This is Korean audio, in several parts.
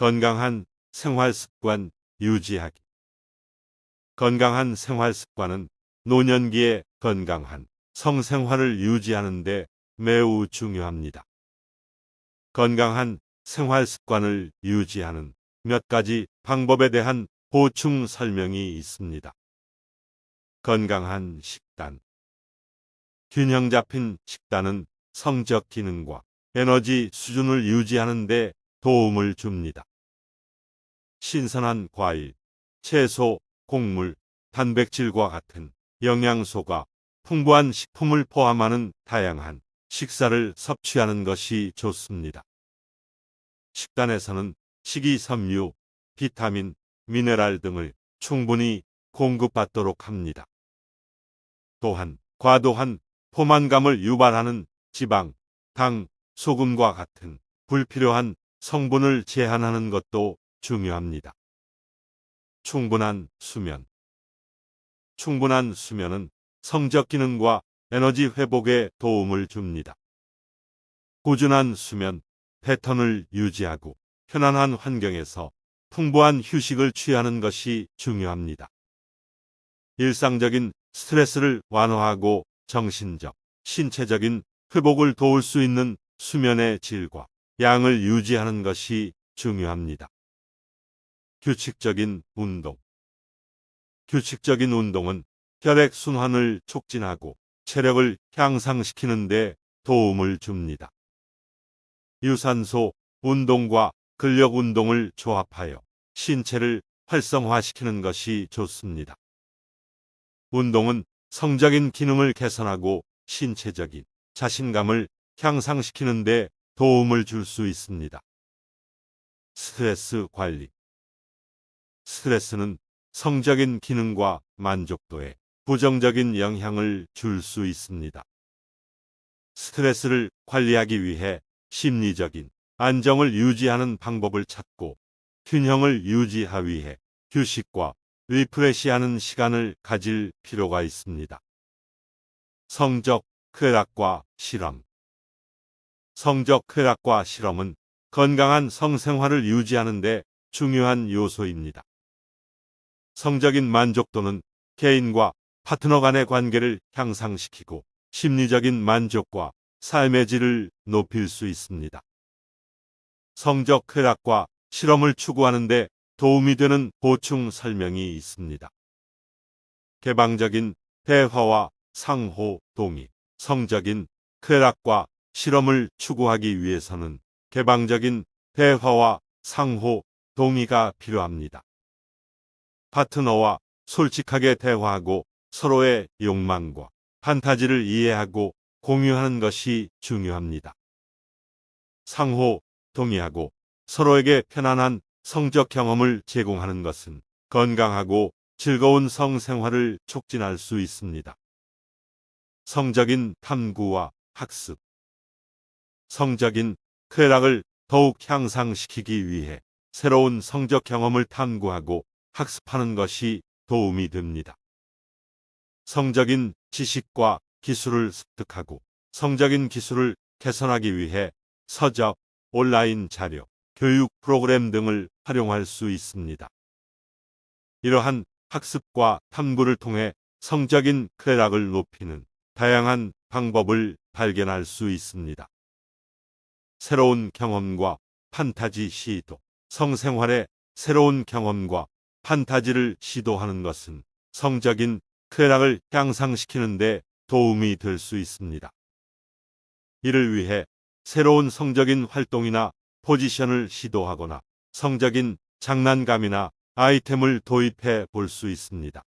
건강한 생활습관 유지하기. 건강한 생활습관은 노년기에 건강한 성생활을 유지하는 데 매우 중요합니다. 건강한 생활습관을 유지하는 몇 가지 방법에 대한 보충 설명이 있습니다. 건강한 식단. 균형 잡힌 식단은 성적 기능과 에너지 수준을 유지하는 데 도움을 줍니다. 신선한 과일, 채소, 곡물, 단백질과 같은 영양소가 풍부한 식품을 포함하는 다양한 식사를 섭취하는 것이 좋습니다. 식단에서는 식이섬유, 비타민, 미네랄 등을 충분히 공급받도록 합니다. 또한 과도한 포만감을 유발하는 지방, 당, 소금과 같은 불필요한 성분을 제한하는 것도 중요합니다. 충분한 수면. 충분한 수면은 성적 기능과 에너지 회복에 도움을 줍니다. 꾸준한 수면 패턴을 유지하고 편안한 환경에서 풍부한 휴식을 취하는 것이 중요합니다. 일상적인 스트레스를 완화하고 정신적, 신체적인 회복을 도울 수 있는 수면의 질과 양을 유지하는 것이 중요합니다. 규칙적인 운동. 규칙적인 운동은 혈액순환을 촉진하고 체력을 향상시키는 데 도움을 줍니다. 유산소 운동과 근력 운동을 조합하여 신체를 활성화시키는 것이 좋습니다. 운동은 성적인 기능을 개선하고 신체적인 자신감을 향상시키는 데 도움을 줄 수 있습니다. 스트레스 관리. 스트레스는 성적인 기능과 만족도에 부정적인 영향을 줄 수 있습니다. 스트레스를 관리하기 위해 심리적인 안정을 유지하는 방법을 찾고 균형을 유지하기 위해 휴식과 리프레시하는 시간을 가질 필요가 있습니다. 성적 쾌락과 실험. 성적 쾌락과 실험은 건강한 성생활을 유지하는 데 중요한 요소입니다. 성적인 만족도는 개인과 파트너 간의 관계를 향상시키고 심리적인 만족과 삶의 질을 높일 수 있습니다. 성적 쾌락과 실험을 추구하는 데 도움이 되는 보충 설명이 있습니다. 개방적인 대화와 상호 동의. 성적인 쾌락과 실험을 추구하기 위해서는 개방적인 대화와 상호 동의가 필요합니다. 파트너와 솔직하게 대화하고 서로의 욕망과 판타지를 이해하고 공유하는 것이 중요합니다. 상호 동의하고 서로에게 편안한 성적 경험을 제공하는 것은 건강하고 즐거운 성생활을 촉진할 수 있습니다. 성적인 탐구와 학습. 성적인 쾌락을 더욱 향상시키기 위해 새로운 성적 경험을 탐구하고 학습하는 것이 도움이 됩니다. 성적인 지식과 기술을 습득하고 성적인 기술을 개선하기 위해 서적, 온라인 자료, 교육 프로그램 등을 활용할 수 있습니다. 이러한 학습과 탐구를 통해 성적인 쾌락을 높이는 다양한 방법을 발견할 수 있습니다. 새로운 경험과 판타지 시도. 성생활의 새로운 경험과 판타지를 시도하는 것은 성적인 쾌락을 향상시키는 데 도움이 될 수 있습니다. 이를 위해 새로운 성적인 활동이나 포지션을 시도하거나 성적인 장난감이나 아이템을 도입해 볼 수 있습니다.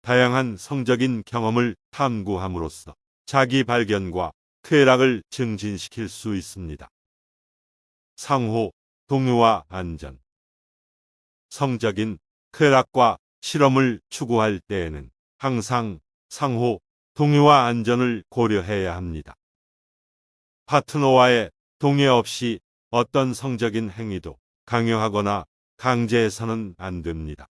다양한 성적인 경험을 탐구함으로써 자기 발견과 쾌락을 증진시킬 수 있습니다. 상호 동요와 안전. 성적인 쾌락과 실험을 추구할 때에는 항상 상호 동요와 안전을 고려해야 합니다. 파트너와의 동의 없이 어떤 성적인 행위도 강요하거나 강제해서는 안 됩니다.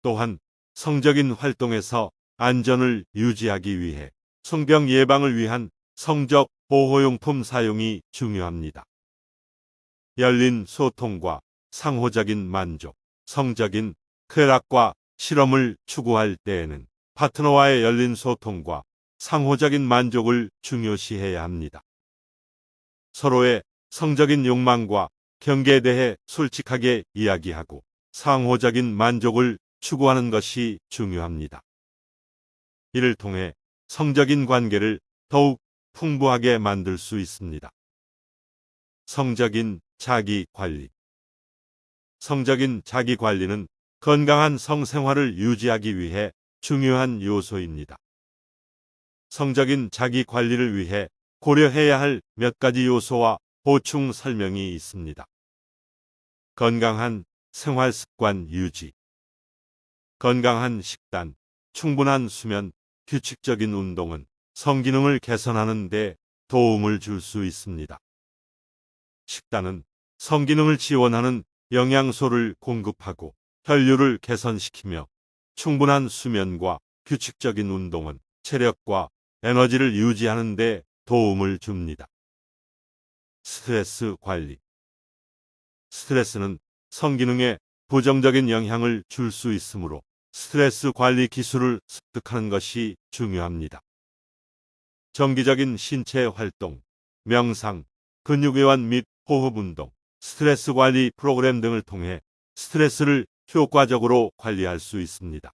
또한 성적인 활동에서 안전을 유지하기 위해 성병 예방을 위한 성적 보호용품 사용이 중요합니다. 열린 소통과 상호적인 만족, 성적인 쾌락과 실험을 추구할 때에는 파트너와의 열린 소통과 상호적인 만족을 중요시해야 합니다. 서로의 성적인 욕망과 경계에 대해 솔직하게 이야기하고 상호적인 만족을 추구하는 것이 중요합니다. 이를 통해 성적인 관계를 더욱 풍부하게 만들 수 있습니다. 성적인 자기 관리. 성적인 자기 관리는 건강한 성생활을 유지하기 위해 중요한 요소입니다. 성적인 자기 관리를 위해 고려해야 할 몇 가지 요소와 보충 설명이 있습니다. 건강한 생활 습관 유지. 건강한 식단, 충분한 수면, 규칙적인 운동은 성기능을 개선하는 데 도움을 줄 수 있습니다. 식단은 성기능을 지원하는 영양소를 공급하고 혈류를 개선시키며 충분한 수면과 규칙적인 운동은 체력과 에너지를 유지하는 데 도움을 줍니다. 스트레스 관리. 스트레스는 성기능에 부정적인 영향을 줄 수 있으므로 스트레스 관리 기술을 습득하는 것이 중요합니다. 정기적인 신체 활동, 명상, 근육이완 및 호흡 운동, 스트레스 관리 프로그램 등을 통해 스트레스를 효과적으로 관리할 수 있습니다.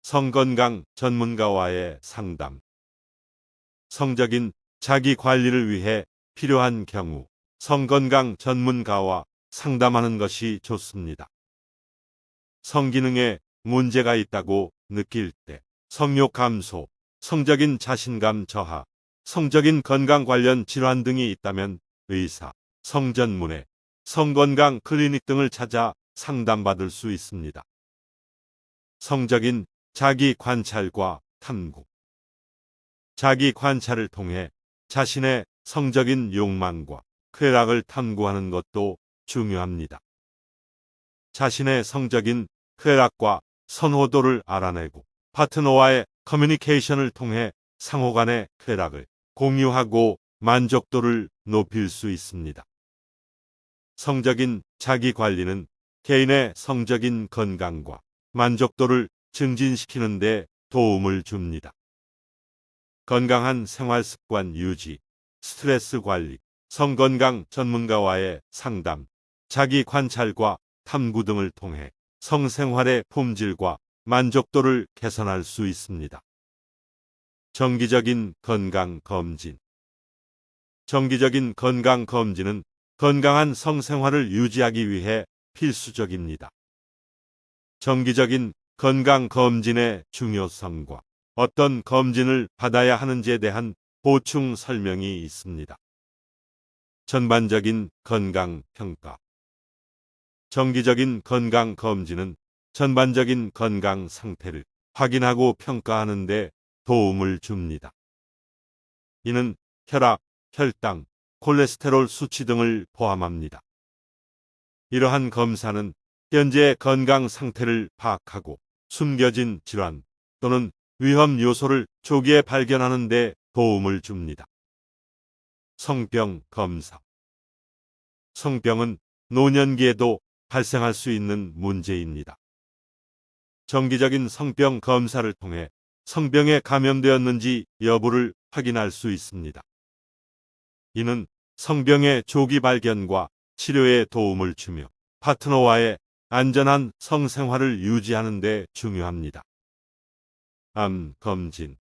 성건강 전문가와의 상담. 성적인 자기 관리를 위해 필요한 경우 성건강 전문가와 상담하는 것이 좋습니다. 성기능에 문제가 있다고 느낄 때 성욕 감소, 성적인 자신감 저하, 성적인 건강 관련 질환 등이 있다면 의사, 성전문의, 성건강 클리닉 등을 찾아 상담받을 수 있습니다. 성적인 자기 관찰과 탐구. 자기 관찰을 통해 자신의 성적인 욕망과 쾌락을 탐구하는 것도 중요합니다. 자신의 성적인 쾌락과 선호도를 알아내고 파트너와의 커뮤니케이션을 통해 상호 간의 쾌락을 공유하고 만족도를 높일 수 있습니다. 성적인 자기 관리는 개인의 성적인 건강과 만족도를 증진시키는 데 도움을 줍니다. 건강한 생활 습관 유지, 스트레스 관리, 성건강 전문가와의 상담, 자기 관찰과 탐구 등을 통해 성생활의 품질과 만족도를 개선할 수 있습니다. 정기적인 건강 검진. 정기적인 건강 검진은 건강한 성생활을 유지하기 위해 필수적입니다. 정기적인 건강 검진의 중요성과 어떤 검진을 받아야 하는지에 대한 보충 설명이 있습니다. 전반적인 건강 평가. 정기적인 건강 검진은 전반적인 건강 상태를 확인하고 평가하는 데 도움을 줍니다. 이는 혈압, 혈당, 콜레스테롤 수치 등을 포함합니다. 이러한 검사는 현재의 건강 상태를 파악하고 숨겨진 질환 또는 위험 요소를 조기에 발견하는 데 도움을 줍니다. 성병 검사. 성병은 노년기에도 발생할 수 있는 문제입니다. 정기적인 성병 검사를 통해 성병에 감염되었는지 여부를 확인할 수 있습니다. 이는 성병의 조기 발견과 치료에 도움을 주며 파트너와의 안전한 성생활을 유지하는 데 중요합니다. 암 검진.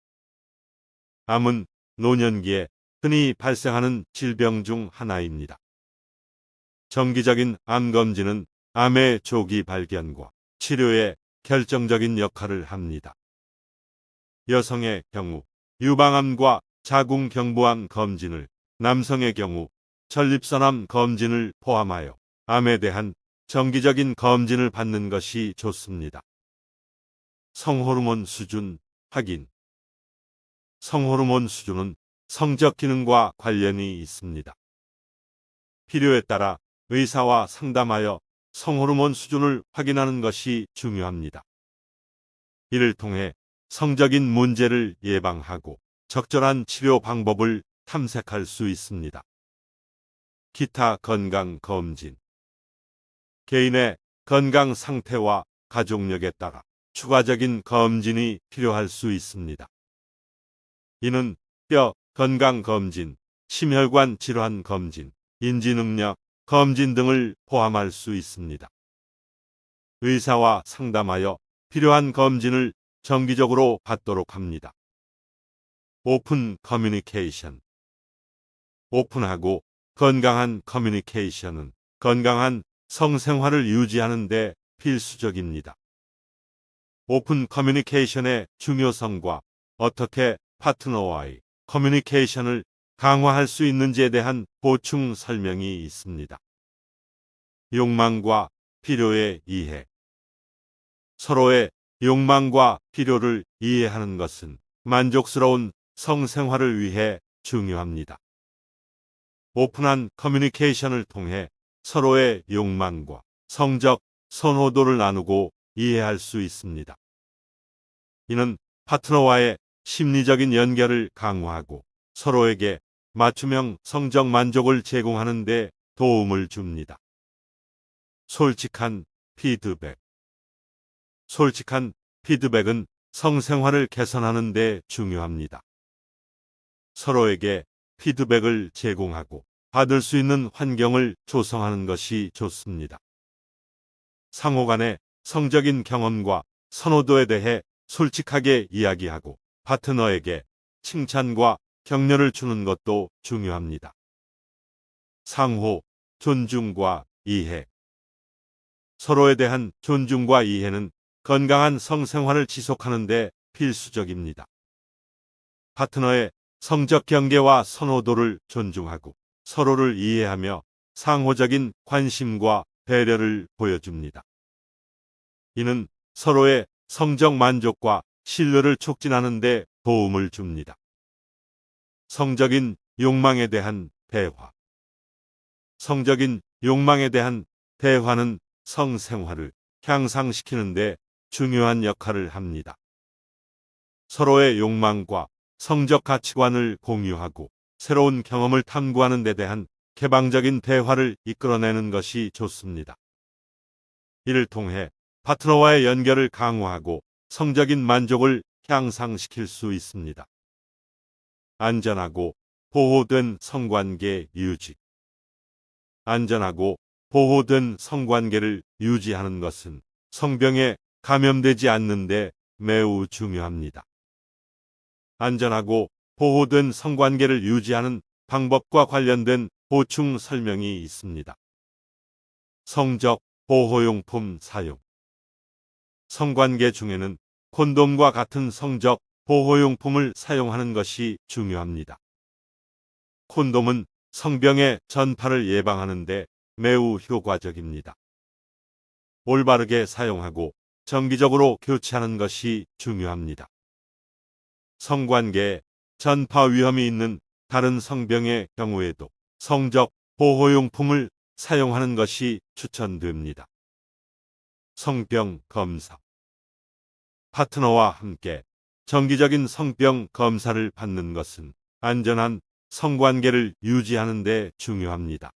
암은 노년기에 흔히 발생하는 질병 중 하나입니다. 정기적인 암 검진은 암의 조기 발견과 치료에 결정적인 역할을 합니다. 여성의 경우 유방암과 자궁경부암 검진을, 남성의 경우 전립선암 검진을 포함하여 암에 대한 정기적인 검진을 받는 것이 좋습니다. 성호르몬 수준 확인. 성호르몬 수준은 성적 기능과 관련이 있습니다. 필요에 따라 의사와 상담하여 성호르몬 수준을 확인하는 것이 중요합니다. 이를 통해 성적인 문제를 예방하고 적절한 치료 방법을 탐색할 수 있습니다. 기타 건강 검진. 개인의 건강 상태와 가족력에 따라 추가적인 검진이 필요할 수 있습니다. 이는 뼈 건강 검진, 심혈관 질환 검진, 인지능력 검진 등을 포함할 수 있습니다. 의사와 상담하여 필요한 검진을 정기적으로 받도록 합니다. 오픈 커뮤니케이션. 오픈하고 건강한 커뮤니케이션은 건강한 성생활을 유지하는 데 필수적입니다. 오픈 커뮤니케이션의 중요성과 어떻게 파트너와의 커뮤니케이션을 강화할 수 있는지에 대한 보충 설명이 있습니다. 욕망과 필요의 이해. 서로의 욕망과 필요를 이해하는 것은 만족스러운 성생활을 위해 중요합니다. 오픈한 커뮤니케이션을 통해 서로의 욕망과 성적 선호도를 나누고 이해할 수 있습니다. 이는 파트너와의 심리적인 연결을 강화하고 서로에게 맞춤형 성적 만족을 제공하는 데 도움을 줍니다. 솔직한 피드백. 솔직한 피드백은 성생활을 개선하는 데 중요합니다. 서로에게 피드백을 제공하고 받을 수 있는 환경을 조성하는 것이 좋습니다. 상호 간의 성적인 경험과 선호도에 대해 솔직하게 이야기하고 파트너에게 칭찬과 격려를 주는 것도 중요합니다. 상호 존중과 이해. 서로에 대한 존중과 이해는 건강한 성생활을 지속하는 데 필수적입니다. 파트너의 성적 경계와 선호도를 존중하고 서로를 이해하며 상호적인 관심과 배려를 보여줍니다. 이는 서로의 성적 만족과 신뢰를 촉진하는 데 도움을 줍니다. 성적인 욕망에 대한 대화. 성적인 욕망에 대한 대화는 성생활을 향상시키는 데 중요한 역할을 합니다. 서로의 욕망과 성적 가치관을 공유하고 새로운 경험을 탐구하는 데 대한 개방적인 대화를 이끌어내는 것이 좋습니다. 이를 통해 파트너와의 연결을 강화하고 성적인 만족을 향상시킬 수 있습니다. 안전하고 보호된 성관계 유지. 안전하고 보호된 성관계를 유지하는 것은 성병에 감염되지 않는 데 매우 중요합니다. 안전하고 보호된 성관계를 유지하는 방법과 관련된 보충 설명이 있습니다. 성적 보호용품 사용. 성관계 중에는 콘돔과 같은 성적 보호용품을 사용하는 것이 중요합니다. 콘돔은 성병의 전파를 예방하는 데 매우 효과적입니다. 올바르게 사용하고 정기적으로 교체하는 것이 중요합니다. 성관계에 전파 위험이 있는 다른 성병의 경우에도 성적 보호용품을 사용하는 것이 추천됩니다. 성병 검사. 파트너와 함께 정기적인 성병 검사를 받는 것은 안전한 성관계를 유지하는 데 중요합니다.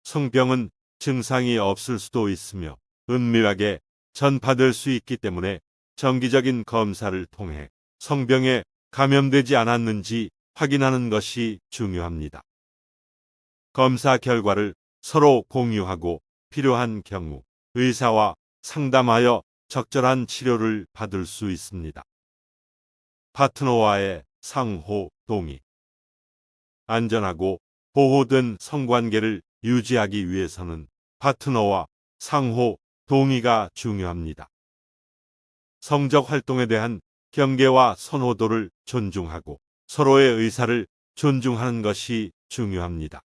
성병은 증상이 없을 수도 있으며 은밀하게 전파될 수 있기 때문에 정기적인 검사를 통해 성병에 감염되지 않았는지 확인하는 것이 중요합니다. 검사 결과를 서로 공유하고 필요한 경우 의사와 상담하여 적절한 치료를 받을 수 있습니다. 파트너와의 상호 동의. 안전하고 보호된 성관계를 유지하기 위해서는 파트너와 상호 동의가 중요합니다. 성적 활동에 대한 경계와 선호도를 존중하고 서로의 의사를 존중하는 것이 중요합니다.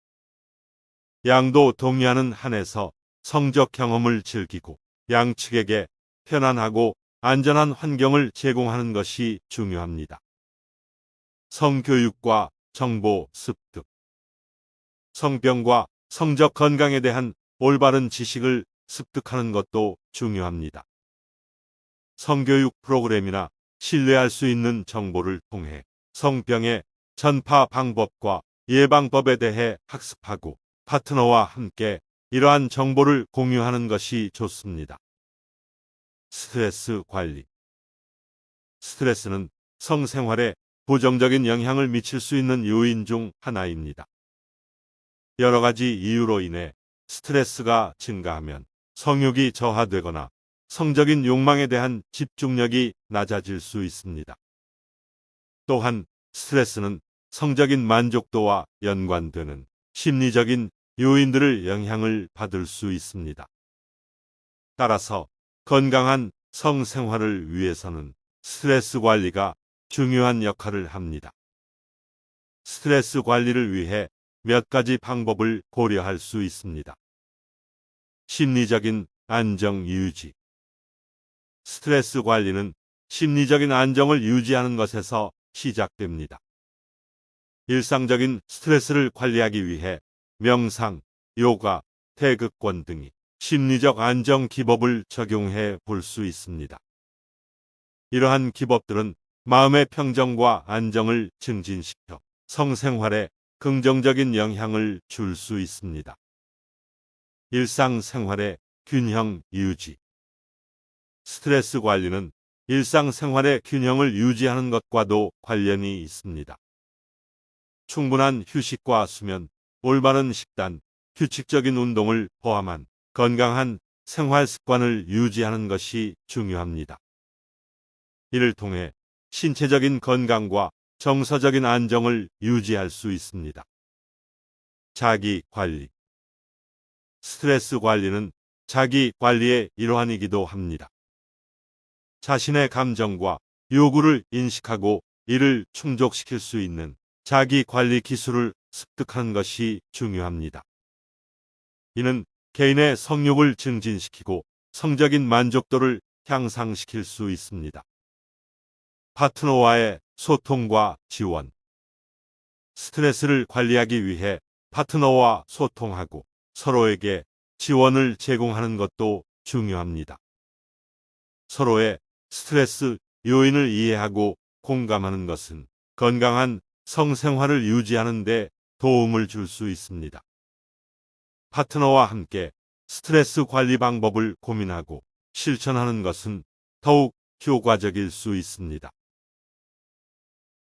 양도 동의하는 한에서 성적 경험을 즐기고 양측에게 편안하고 안전한 환경을 제공하는 것이 중요합니다. 성교육과 정보 습득. 성병과 성적 건강에 대한 올바른 지식을 습득하는 것도 중요합니다. 성교육 프로그램이나 신뢰할 수 있는 정보를 통해 성병의 전파 방법과 예방법에 대해 학습하고 파트너와 함께 이러한 정보를 공유하는 것이 좋습니다. 스트레스 관리. 스트레스는 성생활에 부정적인 영향을 미칠 수 있는 요인 중 하나입니다. 여러 가지 이유로 인해 스트레스가 증가하면 성욕이 저하되거나 성적인 욕망에 대한 집중력이 낮아질 수 있습니다. 또한 스트레스는 성적인 만족도와 연관되는 심리적인 요인들을 영향을 받을 수 있습니다. 따라서 건강한 성생활을 위해서는 스트레스 관리가 중요한 역할을 합니다. 스트레스 관리를 위해 몇 가지 방법을 고려할 수 있습니다. 심리적인 안정 유지. 스트레스 관리는 심리적인 안정을 유지하는 것에서 시작됩니다. 일상적인 스트레스를 관리하기 위해 명상, 요가, 태극권 등이 심리적 안정 기법을 적용해 볼 수 있습니다. 이러한 기법들은 마음의 평정과 안정을 증진시켜 성생활에 긍정적인 영향을 줄 수 있습니다. 일상생활의 균형 유지. 스트레스 관리는 일상생활의 균형을 유지하는 것과도 관련이 있습니다. 충분한 휴식과 수면, 올바른 식단, 규칙적인 운동을 포함한 건강한 생활 습관을 유지하는 것이 중요합니다. 이를 통해 신체적인 건강과 정서적인 안정을 유지할 수 있습니다. 자기 관리. 스트레스 관리는 자기 관리의 일환이기도 합니다. 자신의 감정과 요구를 인식하고 이를 충족시킬 수 있는 자기 관리 기술을 습득하는 것이 중요합니다. 이는 개인의 성욕을 증진시키고 성적인 만족도를 향상시킬 수 있습니다. 파트너와의 소통과 지원. 스트레스를 관리하기 위해 파트너와 소통하고 서로에게 지원을 제공하는 것도 중요합니다. 서로의 스트레스 요인을 이해하고 공감하는 것은 건강한 성생활을 유지하는 데 도움을 줄 수 있습니다. 파트너와 함께 스트레스 관리 방법을 고민하고 실천하는 것은 더욱 효과적일 수 있습니다.